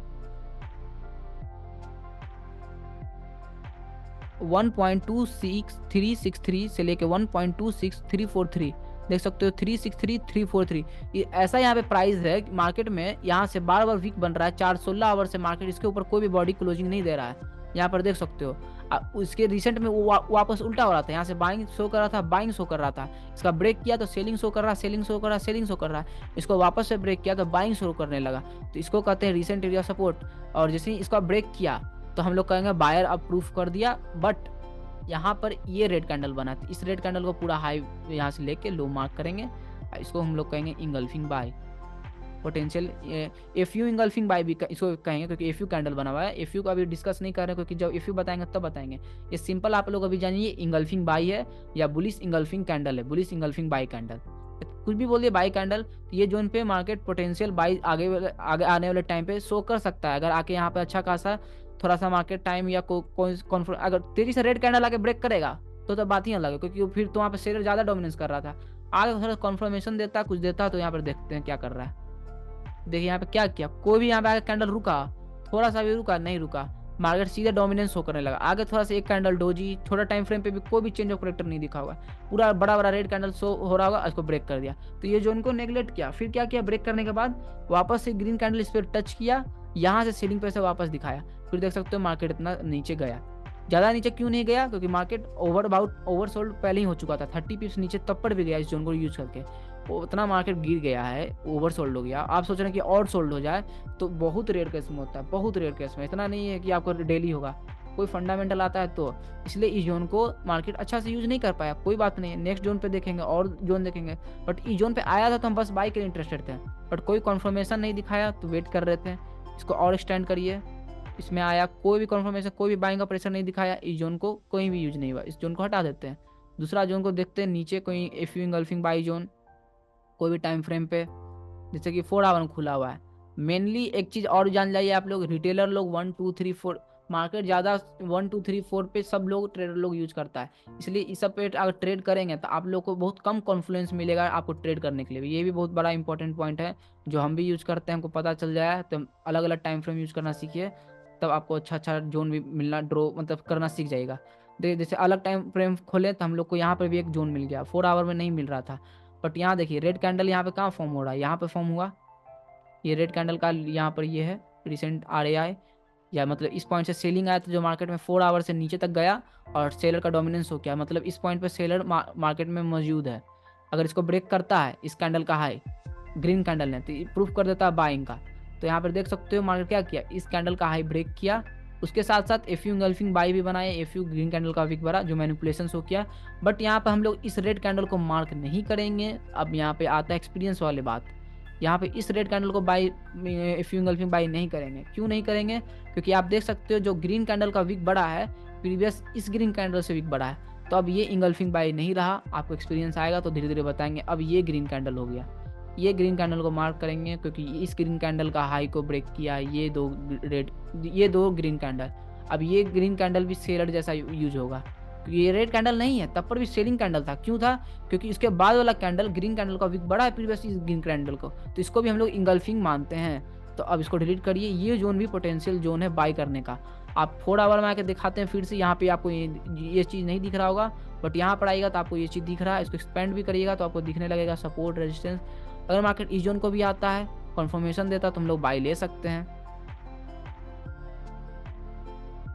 1.26363 से लेके 1.26343, देख सकते हो 363343। ये ऐसा यहाँ पे प्राइस है कि मार्केट में यहाँ से बार बार वीक बन रहा है, 4-16 आवर से मार्केट इसके ऊपर कोई भी बॉडी क्लोजिंग नहीं दे रहा है, यहाँ पर देख सकते हो। उसके रिसेंट में वो वापस उल्टा हो रहा था, यहाँ से बाइंग शो कर रहा था, बाइंग शो कर रहा था, इसका ब्रेक किया तो सेलिंग शो कर रहा, सेलिंग शो कर रहा, सेलिंग शो कर रहा है, इसको वापस से ब्रेक किया तो बाइंग शो करने लगा, तो इसको कहते हैं रिसेंट एरिया सपोर्ट। और जैसे ही इसका ब्रेक किया तो हम लोग कहेंगे बायर अप्रूव कर दिया, बट यहाँ पर ये रेड कैंडल बना, इस रेड कैंडल को पूरा हाई यहाँ से लेके लो मार्क करेंगे, इसको हम लोग कहेंगे इंगल्फिंग बाय, पोटेंशियल एफयू इंगल्फिंग बाय भी इसको कहेंगे, क्योंकि एफयू कैंडल बना हुआ है। एफयू को अभी डिस्कस नहीं कर रहे, क्योंकि जब एफयू बताएंगे तब बताएंगे, ये सिंपल आप लोग अभी जानिए इंगल्फिंग बाय है या बुलिश इंगल्फिंग कैंडल है, बुलिश इंगल्फिंग बाय कैंडल, कुछ भी बोलिए बाय कैंडल। तो ये जोन पे मार्केट पोटेंशियल बाय आगे आने वाले टाइम पे शो कर सकता है, अगर आके यहाँ पे अच्छा खासा थोड़ा सा मार्केट टाइम या कॉन्फ्रेंस अगर तेजी से रेड कैंडल आके ब्रेक करेगा तो बात ही अलग है, क्योंकि फिर तो वहाँ पे सेलर ज्यादा डोमिनेंस कर रहा था, आगे थोड़ा कॉन्फर्मेशन देता कुछ देता, तो यहाँ पर देखते हैं क्या कर रहा है। देखिए यहाँ पे क्या किया, कोई भी यहाँ पे आगे कैंडल रुका, थोड़ा सा भी रुका नहीं रुका, मार्केट सीधे डोमिनेंस शो करने लगा, आगे थोड़ा सा एक कैंडल डोजी, छोटा टाइम फ्रेम पे भी कोई भी चेंज ऑफ करेक्टर नहीं दिखा होगा, पूरा बड़ा बड़ा रेड कैंडल शो हो रहा होगा, इसको ब्रेक कर दिया, तो ये जोन को नेग्लेक्ट किया। फिर क्या किया, ब्रेक करने के बाद वापस से ग्रीन कैंडल इस पर टच किया, यहाँ से सेलिंग पे से वापस दिखाया, फिर देख सकते हो मार्केट इतना नीचे गया। ज़्यादा नीचे क्यों नहीं गया, क्योंकि मार्केट ओवरसोल्ड पहले ही हो चुका था, 30 पिप्स नीचे तब पर भी गया इस जोन को यूज करके, वो उतना मार्केट गिर गया है, ओवरसोल्ड हो गया। आप सोच रहे हैं कि और सोल्ड हो जाए, तो बहुत रेयर केस में होता है, बहुत रेयर केस में, इतना नहीं है कि आपको डेली होगा, कोई फंडामेंटल आता है तो, इसलिए इस जोन को मार्केट अच्छा से यूज नहीं कर पाया, कोई बात नहीं है, नेक्स्ट जोन पे देखेंगे और जोन देखेंगे, बट इस जोन पे आया था तो हम बस बाई के लिए इंटरेस्टेड थे, बट कोई कन्फर्मेशन नहीं दिखाया तो वेट कर रहे थे। इसको और एक्सटेंड करिए, इसमें आया कोई भी कन्फर्मेशन, कोई भी बाइंग का प्रेशर नहीं दिखाया, इस जोन को कोई भी यूज नहीं हुआ, इस जोन को हटा देते हैं। दूसरा जोन को देखते हैं नीचे, कोई एफयू इंगल्फिंग बाई जोन कोई भी टाइम फ्रेम पे, जैसे कि 4 आवर खुला हुआ है। मेनली एक चीज और जान जाइए आप लोग, रिटेलर लोग 1 2 3 4 मार्केट ज़्यादा 1 2 3 4 पे सब लोग ट्रेडर लोग यूज करता है, इसलिए इस सब पे अगर ट्रेड करेंगे तो आप लोग को बहुत कम कॉन्फ्लुएंस मिलेगा आपको ट्रेड करने के लिए, ये भी बहुत बड़ा इंपॉर्टेंट पॉइंट है जो हम भी यूज करते हैं, हमको पता चल जाए तो अलग अलग टाइम फ्रेम यूज करना सीखिए, तब आपको अच्छा अच्छा जोन भी मिलना, ड्रॉ मतलब करना सीख जाएगा। देखिए जैसे अलग टाइम फ्रेम खोले तो हम लोग को यहाँ पर भी एक जोन मिल गया, 4 आवर में नहीं मिल रहा था, बट यहाँ देखिए रेड कैंडल यहाँ पे कहाँ फॉर्म हो रहा है, यहाँ पे फॉर्म हुआ, ये रेड कैंडल का यहाँ पर ये है रिसेंट RAI, या मतलब इस पॉइंट से सेलिंग आया था जो मार्केट में 4 आवर से नीचे तक गया और सेलर का डोमिनेंस हो गया, मतलब इस पॉइंट पे सेलर मार्केट में मौजूद है। अगर इसको ब्रेक करता है इस कैंडल का हाई ग्रीन कैंडल ने, तो प्रूफ कर देता है बाइंग का। तो यहाँ पर देख सकते हो मार्केट क्या किया, इस कैंडल का हाई ब्रेक किया, उसके साथ साथ एफ यू इंगल्फिंग बाई भी बनाए, एफ यू ग्रीन कैंडल का विक बढ़ा जो मैनिपुलेशन शो किया। बट यहाँ पे हम लोग इस रेड कैंडल को मार्क नहीं करेंगे। अब यहाँ पे आता है एक्सपीरियंस वाली बात, यहाँ पे इस रेड कैंडल को by F you engulfing by नहीं करेंगे। क्यों नहीं करेंगे? क्योंकि आप देख सकते हो जो ग्रीन कैंडल का विक बढ़ा है प्रीवियस इस ग्रीन कैंडल से विक बढ़ा है, तो अब ये इंगल्फिंग बाई नहीं रहा। आपको एक्सपीरियंस आएगा तो धीरे धीरे बताएंगे। अब ये ग्रीन कैंडल हो गया, ये ग्रीन कैंडल को मार्क करेंगे क्योंकि इस ग्रीन कैंडल का हाई को ब्रेक किया ये दो ग्रीन कैंडल। अब ये ग्रीन कैंडल भी सेलर जैसा यूज होगा, क्योंकि ये रेड कैंडल नहीं है, तब पर भी सेलिंग कैंडल था। क्यों था? क्योंकि इसके बाद वाला कैंडल ग्रीन कैंडल का विक बड़ा है प्रीवियस इस ग्रीन कैंडल को, तो इसको भी हम लोग इंगल्फिंग मानते हैं। तो अब इसको डिलीट करिए। ये जोन भी पोटेंशियल जोन है बाई करने का। आप 4 आवर में आके दिखाते हैं फिर से, यहाँ पे आपको ये चीज़ नहीं दिख रहा होगा, बट यहाँ पर आएगा तो आपको ये चीज़ दिख रहा है। इसको एक्सपेंड भी करिएगा तो आपको दिखने लगेगा सपोर्ट रेजिस्टेंस। अगर मार्केट इस जोन को भी आता है कंफर्मेशन देता तो हम लोग बाई ले सकते हैं।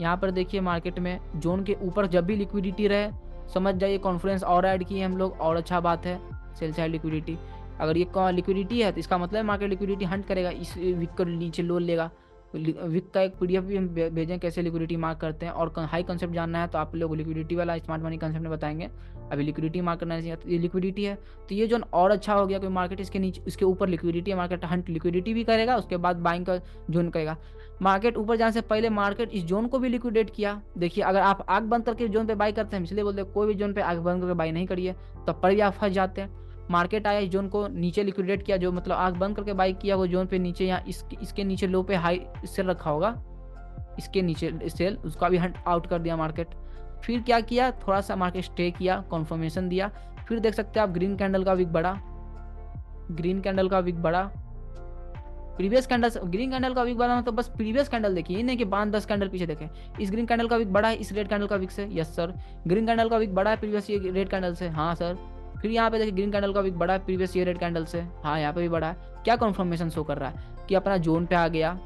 यहाँ पर देखिए मार्केट में जोन के ऊपर जब भी लिक्विडिटी रहे समझ जाइए कॉन्फ्रेंस और ऐड किए हम लोग, और अच्छा बात है। सेल साइड लिक्विडिटी, अगर ये लिक्विडिटी है तो इसका मतलब मार्केट लिक्विडिटी हंट करेगा, इस विक को नीचे लोन लेगा। विक का एक पीडीएफ भी हम भेजें कैसे लिक्विडिटी मार्क करते हैं, और हाई कंसेप्ट जानना है तो आप लोग लिक्विडिटी वाला स्मार्ट मनी कंसेप्ट में बताएंगे। अभी लिक्विडिटी मार्क करना चाहिए, तो ये लिक्विडिटी है तो ये जोन और अच्छा हो गया, क्योंकि मार्केट इसके नीचे इसके ऊपर लिक्विडिटी है, मार्केट हंट लिक्विडिटी भी करेगा, उसके बाद बाइंग का जोन करेगा। मार्केट ऊपर जाने से पहले मार्केट इस जोन को भी लिक्विडेट किया। देखिए अगर आप आग बंद करके जोन पे बाई करते हैं, इसलिए बोलते हैं कोई भी जोन पे आग बंद करके बाई नहीं करिए, तब पर भी आप फंस जाते हैं। मार्केट आया इस जोन को नीचे लिक्विडेट किया, जो मतलब आग बंद करके बाई किया वो जोन पे नीचे यहाँ इसके नीचे लो पे हाई सेल रखा होगा, इसके नीचे सेल, उसका भी हंट आउट कर दिया मार्केट। फिर क्या किया, थोड़ा सा मार्केट स्टे किया, कॉन्फर्मेशन दिया। फिर देख सकते हैं आप ग्रीन कैंडल का विक बढ़ा, ग्रीन कैंडल का विक बढ़ा प्रीवियस कैंडल। ग्रीन कैंडल का विक बढ़ा तो बस प्रीवियस कैंडल देखिए, ये नहीं कि 5-10 कैंडल पीछे देखें। इस ग्रीन कैंडल का विक बढ़ा है इस रेड कैंडल का विक से, यस सर। ग्रीन कैंडल का विक बढ़ा है प्रीवियस ये रेड कैंडल से, हाँ सर। फिर यहाँ पे देखिए ग्रीन कैंडल का विक बढ़ा है प्रीवियस ये रेड कैंडल से, हाँ यहाँ पे भी बढ़ा है। क्या कन्फर्मेशन शो कर रहा है कि अपना जोन पे आ गया,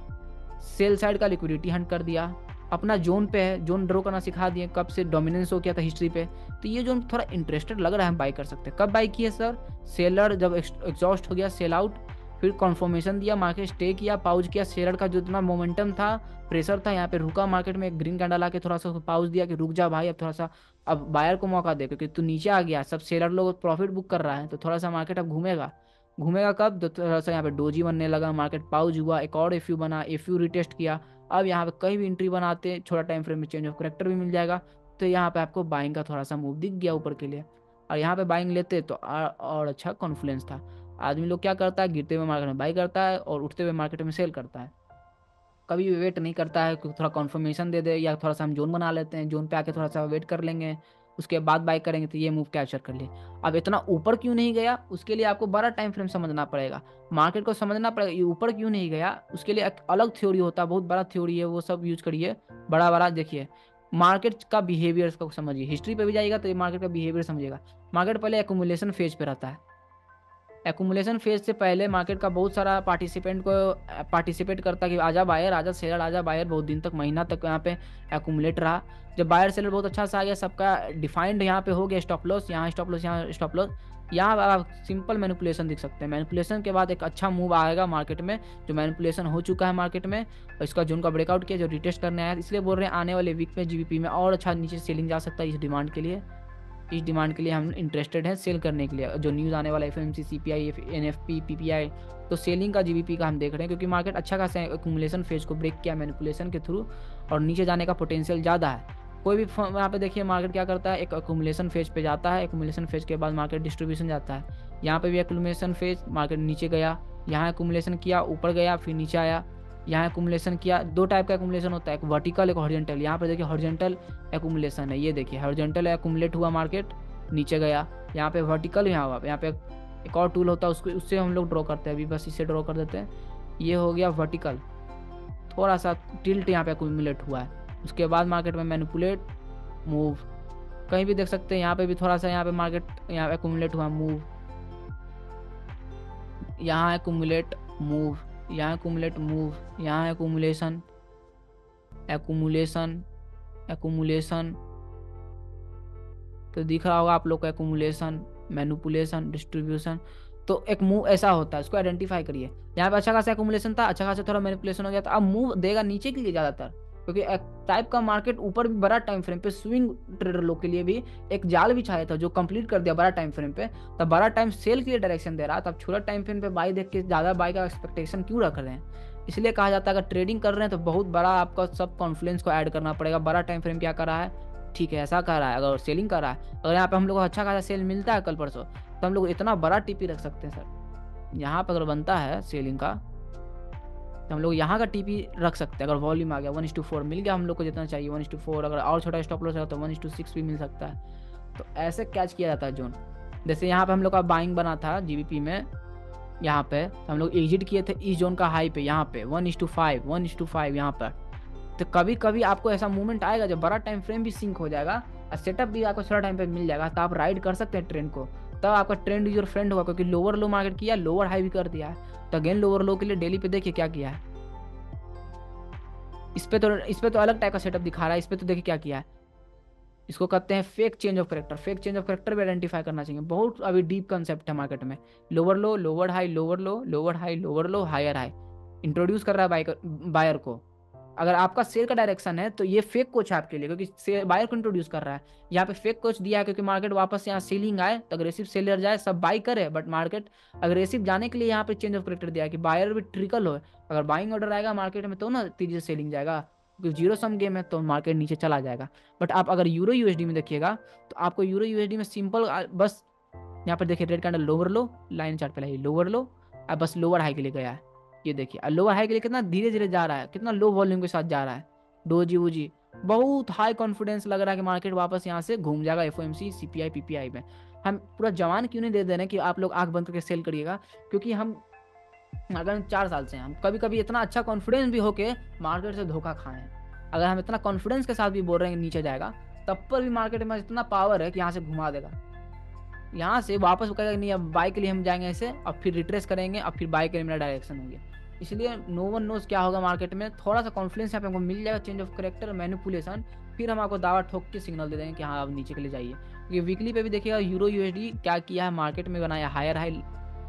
सेल साइड का लिक्विडिटी हंट कर दिया, अपना जोन पे है, जोन ड्रॉ करना सिखा दिए, कब से डोमिनेंस हो किया था हिस्ट्री पे। तो ये जोन थोड़ा इंटरेस्टेड लग रहा है, हम बाई कर सकते हैं। कब बाई किए सर? सेलर जब एग्जॉस्ट हो गया, सेल आउट, फिर कन्फर्मेशन दिया, मार्केट स्टे किया, पाउज किया। शेयर का जो इतना मोमेंटम था, प्रेशर था, यहाँ पे रुका मार्केट में, एक ग्रीन कैंडल आके थोड़ा सा पाउज दिया कि रुक जा भाई, अब थोड़ा सा अब बायर को मौका दे, क्योंकि तू नीचे आ गया, सब शेयर लोग प्रॉफिट बुक कर रहा है, तो थोड़ा सा मार्केट अब घूमेगा। घूमेगा कब? तो थोड़ा सा यहाँ पे डोजी बनने लगा, मार्केट पाउज हुआ, एक और एफ यू बना, एफ यू रिटेस्ट किया। अब यहाँ पे कहीं भी एंट्री बनाते छोटा टाइम फ्रेम में चेंज ऑफ करेक्टर भी मिल जाएगा, तो यहाँ पे आपको बाइंग का थोड़ा सा मूव दिख गया ऊपर के लिए, और यहाँ पे बाइंग लेते तो और अच्छा कॉन्फ्लुएंस था। आदमी लोग क्या करता है, गिरते हुए मार्केट में बाई करता है और उठते हुए मार्केट में सेल करता है, कभी भी वेट नहीं करता है क्योंकि थोड़ा कन्फर्मेशन दे दे, या थोड़ा सा हम जोन बना लेते हैं, जोन पे आके थोड़ा सा वेट कर लेंगे, उसके बाद बाई करेंगे तो ये मूव कैप्चर कर लिए। अब इतना ऊपर क्यों नहीं गया, उसके लिए आपको बड़ा टाइम फ्रेम समझना पड़ेगा, मार्केट को समझना पड़ेगा, ये ऊपर क्यों नहीं गया, उसके लिए एक अलग थ्योरी होता है, बहुत बड़ा थ्योरी है, वो सब यूज करिए बड़ा बड़ा। देखिए मार्केट का बिहेवियर को समझिए, हिस्ट्री पे भी जाइएगा तो ये मार्केट का बिहेवियर समझिएगा। मार्केट पहले एक्यूमुलेशन फेज पे रहता है, एक्यूमुलेशन फेज से पहले मार्केट का बहुत सारा पार्टिसिपेट करता है कि आजा बायर, आजा सेलर, आजा बायर, बहुत दिन तक, महीना तक यहाँ पे एक्यूमुलेट रहा। जब बायर सेलर बहुत अच्छा सा आ गया, सबका डिफाइंड यहाँ पे हो गया स्टॉप लॉस, यहाँ स्टॉप लॉस, यहाँ स्टॉप लॉस, यहाँ आप सिंपल मैनिपुलेशन दिख सकते हैं। मैनिपुलेशन के बाद एक अच्छा मूव आएगा मार्केट में, जो मैनिपुलेशन हो चुका है मार्केट में, और इसका जोन का ब्रेकआउट किया, जो रिटेस्ट करने आया, इसलिए बोल रहे हैं आने वाले वीक में जीबीपी में और अच्छा नीचे सेलिंग जा सकता है। इस डिमांड के लिए, इस डिमांड के लिए हम इंटरेस्टेड हैं सेल करने के लिए, जो न्यूज़ आने वाला एफएमसी, सीपीआई, एनएफपी, पीपीआई, तो सेलिंग का जीबीपी का हम देख रहे हैं, क्योंकि मार्केट अच्छा खासा एक्यूमुलेशन फेज को ब्रेक किया मैनिपुलेशन के थ्रू, और नीचे जाने का पोटेंशियल ज़्यादा है। कोई भी यहाँ पे देखिए मार्केट क्या करता है, एक एक्यूमुलेशन फेज पे जाता है, एक्यूमुलेशन फेज के बाद मार्केट डिस्ट्रीब्यूशन जाता है। यहाँ पे भी एक्यूमुलेशन फेज, मार्केट नीचे गया, यहाँ एक्यूमुलेशन किया, ऊपर गया, फिर नीचे आया, यहाँ एक्यूमुलेशन किया। दो टाइप का एक्यूमुलेशन होता है, एक वर्टिकल, एक हॉरिजॉन्टल। यहाँ पे देखिए हॉरिजॉन्टल एक्यूमुलेशन है, ये देखिए हॉरिजॉन्टल एक्यूमुलेट हुआ, मार्केट नीचे गया, यहाँ पे वर्टिकल, यहाँ हुआ, यहाँ पे एक और टूल होता है उसको, उससे हम लोग ड्रॉ करते हैं, अभी बस इससे ड्रॉ कर देते हैं। ये हो गया वर्टिकल, थोड़ा सा टिल्ट यहाँ पे एक्यूमुलेट हुआ है, उसके बाद मार्केट में मैनिपुलेट मूव, कहीं भी देख सकते हैं, यहाँ पे भी थोड़ा सा यहाँ पे मार्केट यहाँ एक्यूमुलेट हुआ, मूव, यहाँ एक्यूमुलेट मूव, यहाँ एक्यूमुलेट मूव, यहाँ एक्यूमुलेशन, एक्यूमुलेशन, एक्यूमुलेशन, तो दिख रहा होगा आप लोग को एक्यूमुलेशन, मैनिपुलेशन, डिस्ट्रीब्यूशन। तो एक मूव ऐसा होता है, इसको आइडेंटिफाई करिए। यहाँ पे अच्छा खासा एक्यूमुलेशन था, अच्छा खासा थोड़ा मैनिपुलेशन हो गया था, अब मूव देगा नीचे के लिए ज़्यादातर, क्योंकि एक टाइप का मार्केट ऊपर भी बड़ा टाइम फ्रेम पे स्विंग ट्रेडर लोग के लिए भी एक जाल बिछाया था जो कंप्लीट कर दिया बड़ा टाइम फ्रेम पे, तब बड़ा टाइम सेल के लिए डायरेक्शन दे रहा, तब छोटा टाइम फ्रेम पे बाई देख के ज़्यादा बाई का एक्सपेक्टेशन क्यों रख रहे हैं। इसलिए कहा जाता है अगर ट्रेडिंग कर रहे हैं तो बहुत बड़ा आपका सब कॉन्फ्लुएंस को ऐड करना पड़ेगा। बड़ा टाइम फ्रेम क्या कर रहा है, ठीक है ऐसा कर रहा है, अगर सेलिंग कर रहा है, अगर यहाँ पे हम लोग को अच्छा खासा सेल मिलता है कल परसों, तो हम लोग इतना बड़ा टीपी रख सकते हैं सर। यहाँ पर अगर बनता है सेलिंग का तो हम लोग यहाँ का टीपी रख सकते हैं। अगर वॉल्यूम आ गया 1:4 मिल गया हम लोग को जितना चाहिए 1:4, अगर और छोटा स्टॉप लॉस है तो 1:6 भी मिल सकता है। तो ऐसे कैच किया जाता है जोन। जैसे यहाँ पे हम लोग का बाइंग बना था जीबीपी में, यहाँ पे तो हम लोग एग्जिट किए थे इस जोन का हाई पे, यहाँ पे 1:5 यहाँ पर। तो कभी कभी आपको ऐसा मूवमेंट आएगा जब बड़ा टाइम फ्रेम भी सिंक हो जाएगा और सेटअप भी आपको थोड़ा टाइम पे मिल जाएगा, तो आप राइड कर सकते हैं ट्रेंड को। तब आपका ट्रेंड योर फ्रेंड होगा, क्योंकि लोअर लो मार्केट किया, लोअर हाई भी कर दिया है। तो अगेन लोअर लो के लिए डेली पे देखिए क्या किया है, इस पे तो अलग टाइप का सेटअप दिखा रहा है, इस पे तो देखिए क्या किया है। इसको कहते हैं fake change of character. Fake change of character भी आइडेंटिफाई करना चाहिए, बहुत अभी डीप कंसेप्ट है मार्केट में। Lower low, lower high, lower low, lower high, lower low, higher high introduce कर रहा है बायर को। अगर आपका सेल का डायरेक्शन है तो ये फेक कोच है आपके लिए, क्योंकि बायर को इंट्रोड्यूस कर रहा है। यहाँ पे फेक कोच दिया है क्योंकि मार्केट वापस यहाँ सेलिंग आए तो अग्रेसिव सेलर जाए, सब बाई करे, बट मार्केट अग्रेसिव जाने के लिए यहाँ पे चेंज ऑफ करेक्टर दिया है कि बायर भी ट्रिकल हो। अगर बाइंग ऑर्डर आएगा मार्केट में तो ना तेजी से सेलिंग जाएगा, क्योंकि जीरो सम गेम है तो मार्केट नीचे चला जाएगा। बट आप अगर यूरो यूएसडी में देखिएगा तो आपको यूरो यूएसडी में सिंपल बस यहाँ पर देखिए रेड कैंडल लोअर लो, लाइन चार्ट पे लाइए लोअर लो, अब बस लोअर हाई के लिए गया है। ये देखिए लोअर हाई के लिए कितना धीरे धीरे जा रहा है, कितना लो वॉल्यूम के साथ जा रहा है। डोजी वोजी बहुत हाई कॉन्फिडेंस लग रहा है कि मार्केट वापस यहाँ से घूम जाएगा एफओएमसी सीपीआई पीपीआई में। हम पूरा जवान क्यों नहीं दे रहे कि आप लोग आंख बंद करके सेल करिएगा, क्योंकि हम अगर 4 साल से हम कभी कभी इतना अच्छा कॉन्फिडेंस भी होके मार्केट से धोखा खाए हैं। अगर हम इतना कॉन्फिडेंस के साथ भी बोल रहे हैं नीचे जाएगा, तब पर भी मार्केट में इतना पावर है कि यहाँ से घुमा देगा, यहाँ से वापस कहेगा नहीं अब बाई के लिए हम जाएंगे ऐसे, और फिर रिट्रेस करेंगे और फिर बाई के लिए मेरा डायरेक्शन होंगे। इसलिए नो वन नोज क्या होगा मार्केट में। थोड़ा सा कॉन्फिडेंस यहाँ पे हमको मिल जाएगा, चेंज ऑफ करेक्टर मैनिपुलेशन, फिर हम आपको दावा ठोक के सिग्नल दे देंगे कि हाँ अब नीचे के लिए जाइए। ये वीकली पे भी देखिएगा यूरो यूएसडी क्या किया है, मार्केट में बनाया higher high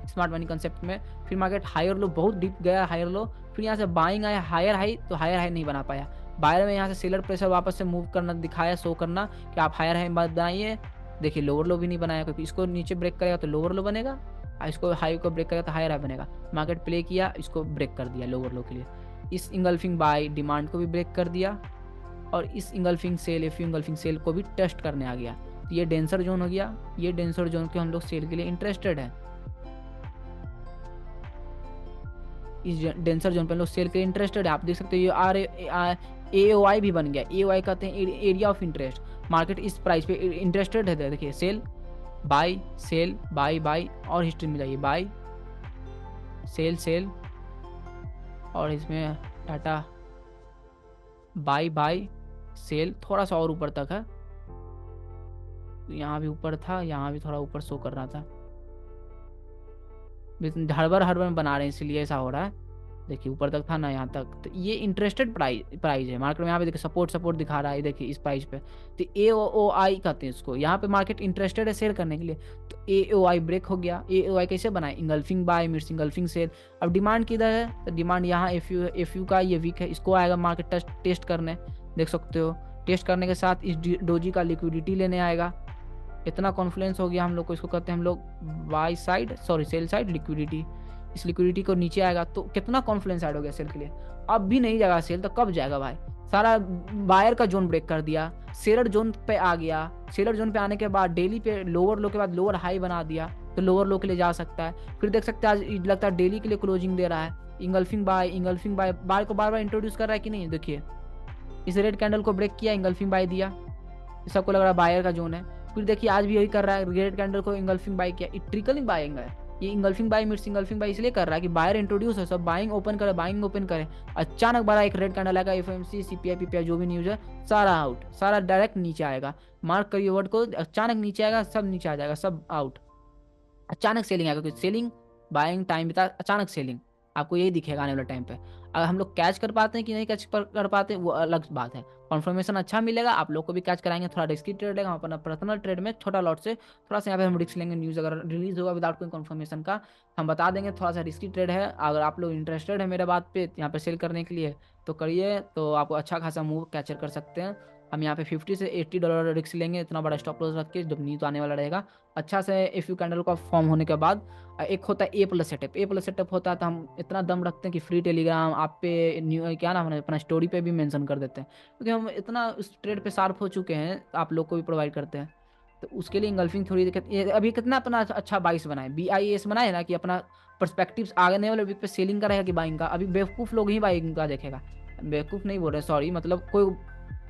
smart money concept में, फिर मार्केट हायर लो बहुत डीप गया हायर लो, फिर यहाँ से बाइंग आया हायर हाई तो हायर हाई नहीं बना पाया। बायर में यहाँ से सेलर प्रेशर वापस से मूव करना दिखाया, शो करना कि आप हायर हाई मत बनाइए। देखिए लोअर लो भी नहीं बनाया, क्योंकि इसको नीचे ब्रेक करेगा तो लोअर लो बनेगा, और इसको हाई को ब्रेक करेगा तो हायर हाई बनेगा। मार्केट प्ले किया, इसको ब्रेक कर दिया लोअर लो के लिए, इस इंगल्फिंग बाय डिमांड को भी ब्रेक कर दिया, और इस engulfing sell F engulfing sell को भी टेस्ट करने आ गया। तो ये डेंसर जोन हो गया, ये डेंसर जोन के हम लोग सेल के लिए इंटरेस्टेड है। इस डेंसर जोन पे हम लोग सेल के लिए इंटरेस्टेड है। आप देख सकते हो ये AOI भी बन गया। AOI कहते हैं एरिया ऑफ इंटरेस्ट। मार्केट इस प्राइस पे इंटरेस्टेड है, देखिए सेल बाई बाई और हिस्ट्री में जाइए बाई सेल सेल, और इसमें टाटा बाई सेल थोड़ा सा और ऊपर तक है, यहाँ भी ऊपर था, यहाँ भी थोड़ा ऊपर शो कर रहा था, हड़बड़ में बना रहे हैं इसलिए ऐसा हो रहा है। देखिए ऊपर तक था ना यहाँ तक, तो ये इंटरेस्टेड प्राइस है मार्केट में। यहाँ पे देखिए सपोर्ट दिखा रहा है, देखिए इस प्राइस पे, तो AOI कहते हैं इसको। यहाँ पे मार्केट इंटरेस्टेड है सेल करने के लिए, तो AOI ब्रेक हो गया। AOI कैसे बनाए, engulfing buy mids engulfing sell. अब डिमांड किधर है, तो डिमांड यहाँ FU का ये वीक है, इसको आएगा मार्केट टेस्ट करने, देख सकते हो। टेस्ट करने के साथ इस डोजी का लिक्विडिटी लेने आएगा। इतना कॉन्फिडेंस हो गया हम लोग को, इसको कहते हैं हम लोग सेल साइड लिक्विडिटी। इस लिक्विडिटी को नीचे आएगा तो कितना कॉन्फिडेंस ऐड हो गया सेल के लिए। अब भी नहीं जाएगा सेल तो कब जाएगा भाई, सारा बायर का जोन ब्रेक कर दिया, सेलर जोन पे आ गया। सेलर जोन पे आने के बाद डेली पे लोअर लो के बाद लोअर हाई बना दिया, तो लोअर लो के लिए जा सकता है। फिर देख सकते हैं आज लगता है डेली के लिए क्लोजिंग दे रहा है। इंगल्फिंग बाय बाय को बार बार इंट्रोड्यूस कर रहा है कि नहीं, देखिए इस रेड कैंडल को ब्रेक किया, इंगल्फिंग बाय दिया, सबको लग रहा है बायर का जोन है। फिर देखिए आज भी यही कर रहा है, रेड कैंडल को इंगल्फिंग बाय किया, ट्रिकलिंग बाइंग है। ये engulfing buy mids engulfing buy इसलिए कर रहा है कि बायर इंट्रोड्यूस है, सब बाइंग ओपन करे, अचानक बड़ा एक रेड कैंडल आएगा, एफएमसी सीपीआई पीपीआई जो भी न्यूज है सारा आउट, सारा डायरेक्ट नीचे आएगा। मार्क करिए वर्ड को, अचानक नीचे आएगा, सब नीचे आ जाएगा, सब आउट। अचानक सेलिंग आएगा, क्योंकि सेलिंग बाइंग टाइम बिता, अचानक सेलिंग आपको यही दिखेगा आने वाले टाइम पे। अगर हम लोग कैच कर पाते हैं कि नहीं कैच कर पाते वो अलग बात है। कन्फर्मेशन अच्छा मिलेगा, आप लोग को भी कैच कराएंगे, थोड़ा रिस्की ट्रेड रहेगा, हम अपना पर्सनल ट्रेड में छोटा लॉट से थोड़ा सा यहाँ पे हम रिस्क लेंगे। न्यूज़ अगर रिलीज होगा विदाउट कोई कन्फर्मेशन का हम बता देंगे, थोड़ा सा रिस्की ट्रेड है। अगर आप लोग इंटरेस्टेड है मेरे बात पे यहाँ पे सेल करने के लिए तो करिए, तो आपको अच्छा खासा मूव कैचर कर सकते हैं। हम यहाँ पे 50 से $80 रिस्क लेंगे, इतना बड़ा स्टॉप लॉस रख के, जब न्यूज़ आने वाला रहेगा अच्छा से इफ यू कैंडल का फॉर्म होने के बाद। एक होता है ए प्लस सेटअप, ए प्लस सेटअप होता है तो हम इतना दम रखते हैं कि फ्री टेलीग्राम आप पे न्यू क्या नाम है अपना स्टोरी पे भी मेंशन कर देते हैं, क्योंकि हम इतना उस ट्रेड पे शार्प हो चुके हैं, आप लोग को भी प्रोवाइड करते हैं। तो उसके लिए इंगल्फिंग थ्योरी अभी कितना अपना अच्छा बाइस बनाए, BIS बनाए ना कि अपना पर्सपेक्टिव आने वाले वीक पे सेलिंग का रहेगा कि बाइंग का। अभी बेवकूफ़ लोग ही बाइंग का देखेगा, बेवकूफ़ नहीं बोल रहे सॉरी, मतलब कोई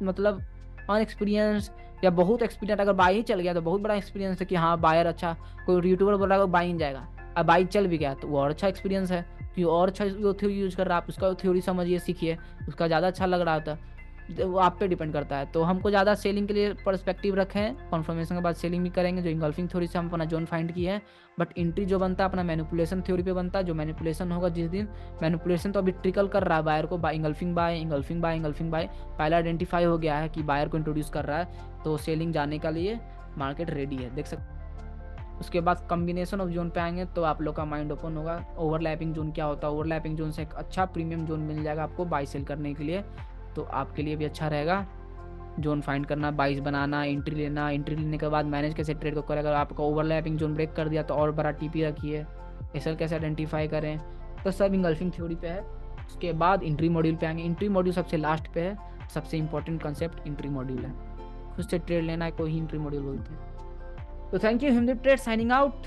मतलब अनएक्सपीरियंस या बहुत एक्सपीरियंस अगर बाई ही चल गया तो बहुत बड़ा एक्सपीरियंस है कि हाँ बायर अच्छा, कोई यूट्यूबर बोल रहा है बाइंग जाएगा, अब बाई चल भी गया तो वो और अच्छा एक्सपीरियंस है कि और अच्छा वो थ्योरी यूज कर रहा है, आप उसका थ्योरी समझिए सीखिए, उसका ज़्यादा अच्छा लग रहा था। वो आप पे डिपेंड करता है। तो हमको ज़्यादा सेलिंग के लिए पर्सपेक्टिव रखें, कन्फर्मेशन के बाद सेलिंग भी करेंगे, जो इंगल्फिंग थ्योरी से हम अपना जोन फाइंड किए हैं। बट एंट्री जो बनता है अपना मैनिपुलेशन थ्योरी पे बनता है, जो मैनिपुलेशन होगा जिस दिन, मैनिपुलेशन तो अभी ट्रिकल कर रहा है बायर को, buy engulfing buy engulfing buy engulfing buy, पहला आइडेंटिफाई हो गया है कि बायर को इंट्रोड्यूस कर रहा है, तो सेलिंग जाने के लिए मार्केट रेडी है, देख सकते। उसके बाद कॉम्बिनेशन ऑफ जोन पे आएंगे तो आप लोग का माइंड ओपन होगा। ओवरलैपिंग जोन क्या होता है, ओवरलैपिंग जोन से एक अच्छा प्रीमियम जोन मिल जाएगा आपको बाई सेल करने के लिए, तो आपके लिए भी अच्छा रहेगा। जोन फाइंड करना, बाइस बनाना, एंट्री लेना, एंट्री लेने के बाद मैनेज कैसे ट्रेड को करें, अगर आपका ओवरलैपिंग जोन ब्रेक कर दिया तो और बड़ा TP रखिए, एसएल कैसे आइडेंटिफाई करें, तो सब इंगल्फिंग थ्योरी पे है। उसके बाद एंट्री मॉड्यूल पे आएंगे, एंट्री मॉड्यूल सबसे लास्ट पे है, सबसे इंपॉर्टेंट कंसेप्ट एंट्री मॉड्यूल है, खुद से ट्रेड लेना है कोई ही एंट्री मॉड्यूल बोलते हैं। तो thank you, Himdeep trade signing out.